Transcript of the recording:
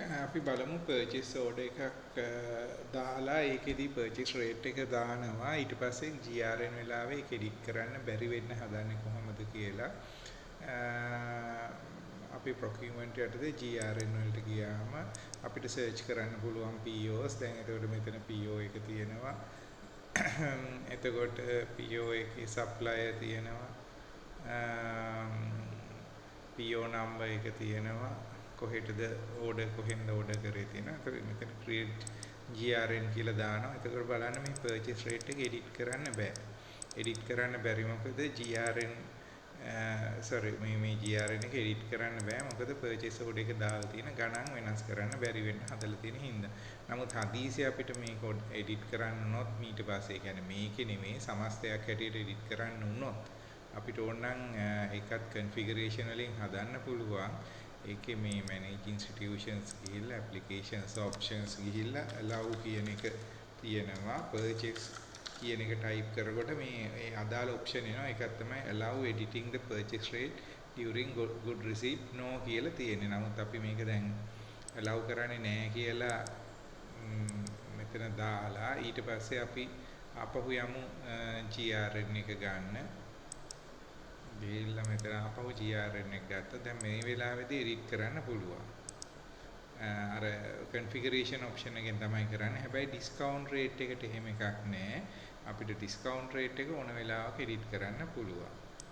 අපි බලමු purchase order එකක් දාලා ඒකෙදි purchase rate එක දානවා ඊට පස්සේ GRN වෙලාවේ ඒක edit කරන්න බැරි වෙන්න හදන්නේ කොහොමද කියලා. අපි procurement යටතේ GRN වලට ගියාම අපිට search කරන්න පුළුවන් POs. දැන් එතකොට මෙතන PO එක තියෙනවා. එතකොට PO එකේ supplier තියෙනවා. PO number එක තියෙනවා. කොහෙටද order කොහෙන්ද order කරේ තියෙනවා. එතකොට මෙතන create GRN කියලා දානවා. එතකොට බලන්න මේ purchase rate එක edit කරන්න බෑ. edit කරන්න බැරි මොකද GRN මේ GRN එක edit කරන්න බෑ. මොකද purchase order එක දාලා තියෙන ගණන් වෙනස් කරන්න බැරි වෙන්න හදලා තියෙන හින්දා. නමුත් හදිසිය අපිට මේක edit කරන්න උනොත් ඊට පස්සේ කියන්නේ මේකේ නෙමෙයි සමස්තයක් හැටියට edit කරන්න උනොත් අපිට ඕන නම් ඒකත් configuration වලින් හදන්න පුළුවන්. ඒකේ මේ manage institutions ගිහිල්ලා applications options ගිහිල්ලා allow කියන එක තියෙනවා. purchase කියන එක type කරනකොට මේ අදාළ option එනවා. ඒකත් තමයි allow editing the purchase rate during good receipt no කියලා තියෙන්නේ. නමුත් අපි මේක දැන් allow කරන්නේ නැහැ කියලා මෙතන දාලා ඊට පස්සේ අපි අපහු යමු GRN එක ගන්න. ගිහිල්ලා මෙතන අපහු GRN එක ගත්තා. දැන් මේ වෙලාවේදී edit කරන්න පුළුවන්. අර configuration option එකෙන් තමයි කරන්නේ. හැබැයි discount rate එකට එහෙම එකක් නැහැ. අපිට discount rate එක ඕන වෙලාවක edit කරන්න පුළුවන්.